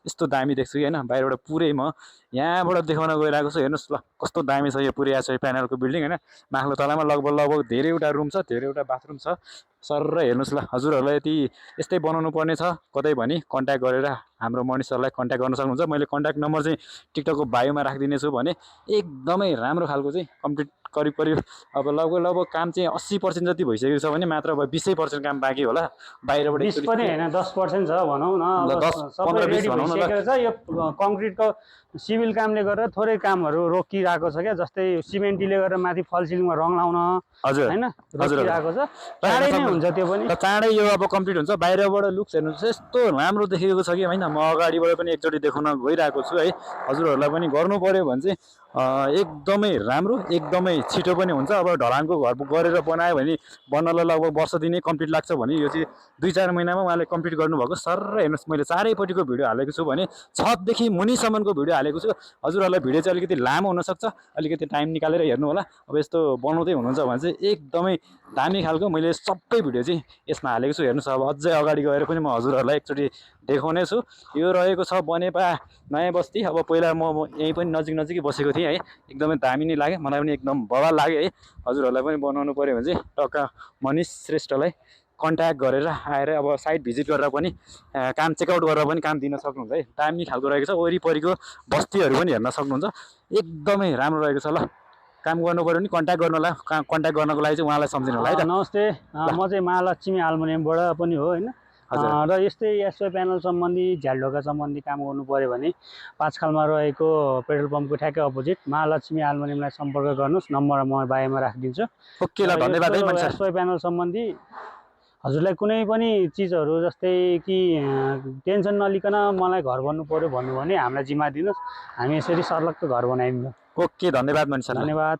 यस्तो दामी देख्छु कि होइन बाहिरबाट पुरै म यहाँबाट देखाउन गइरहेको छु हेर्नुहोस् ल कस्तो दामी छ यो पुरै एचवाई प्यानलको बिल्डिङ होइन माथिल्लो तलामा लगभग धेरैवटा रुम छ धेरैवटा बाथरुम छ सर हेर्नुहोस् ल हजुरहरूलाई यति यस्तै बनाउनु पर्ने छ कतै भने कन्ट्याक्ट गरेर हाम्रो मनिष सरलाई कन्ट्याक्ट गर्न सक्नुहुन्छ मैले कन्ट्याक्ट नम्बर चाहिँ टिकटकको बायोमा राखिदिनेछु भने एकदमै राम्रो खालको चाहिँ कम्प्लिट करिब अब लगभग काम चाहिँ 80% जति भइसकेको छ भने मात्र अब 20% काम बाँकी होला बाहिरबाट 20 पनि होइन 10% छ भनौँ न ल अब 10 सबै 15 20 रेडी भनौँ न ल भइसकेको छ यो कङ्क्रिटको सिभिल कामले गर्दा थोरै कामहरू रोकिरहेको छ क्या जस्तै सिमेन्टीले गर्दा माथि फल सिलिङमा रङ लाउन हजुर होइन हजुर रोकिरहेको छ चाँडै नै हुन्छ त्यो पनि र चाँडै यो अब कम्प्लिट हुन्छ बाहिरबाट लुक्स हेर्नुहोस् यस्तो राम्रो देखेको छ कि होइन म अगाडिबाट पनि एकचोटि देखाउन गइरहेको छु है हजुरहरूलाई पनि गर्नु पर्यो भने चाहिँ एकदमै राम्रो एकदमै छिटो पनि हुन्छ अब ढलानको घर गरेर बनायो भने बन्नलाई लगभग वर्ष दिनै कम्प्लिट लाग्छ भने यो चाहिँ 2-4 महिनामा उहाँले कम्प्लिट गर्नुभएको सर हेर्नुहोस् मैले चारैपट्टिको भिडियो हालेको छु भने छतदेखि मुनिसम्मको भिडियो हालेको छु हजुरहरूलाई भिडियो चाहिँ अलिकति लामो हुनसक्छ अलिकति टाइम निकालेर हेर्नु होला अब यस्तो बनाउँदै हुनुहुन्छ भने चाहिँ एकदमै दामी खालको मैले सबै भिडियो चाहिँ यसमा हालेको छु हेर्नुहोस् अब अझै अगाडि गएर पनि म हजुरहरूलाई एकचोटि देखाउने छु यो रहेको छ बनेपा नयाँ बस्ती अब पहिला म यहीँ पनि नजिकै बसेको थिएँ है एकदमै दामी नै लाग्यो मलाई पनि एकदम बवाल लाग्यो है हजुरहरूलाई पनि बनाउनु पऱ्यो भने चाहिँ टक्क मनिष श्रेष्ठलाई कन्ट्याक्ट गरेर आएर अब साइट भिजिट गरेर पनि काम चेकआउट गरेर पनि काम दिन सक्नुहुन्छ है दामी खालको रहेको छ वरिपरिको बस्तीहरू पनि हेर्न सक्नुहुन्छ एकदमै राम्रो रहेको छ ल काम गर्नु पऱ्यो भने कन्ट्याक्ट गर्नुलाई कन्ट्याक्ट गर्नको लागि चाहिँ उहाँलाई सम्झिनु होला है त नमस्ते म चाहिँ महालक्ष्मी आल्मुनियमबाट पनि हो होइन र यस्तै एसवाई प्यानल सम्बन्धी झ्यालढोका सम्बन्धी काम गर्नु पऱ्यो भने पाँचखालमा रहेको पेट्रोल पम्पको ठ्याक्कै अपोजिट महालक्ष्मी आल्मुनियमलाई सम्पर्क गर्नुहोस् नम्बर म बायोमा राखिदिन्छु ओके ल धन्यवाद है मनिष सर एसवाई प्यानल सम्बन्धी हजुरलाई कुनै पनि चिजहरू जस्तै कि टेन्सन नलिकन मलाई घर भन्नु पऱ्यो भन्नु भने हामीलाई जिम्मा दिनुहोस् हामी यसरी सर्लक्क घर बनाइदिन्छौँ ओके धन्यवाद मनिष सर धन्यवाद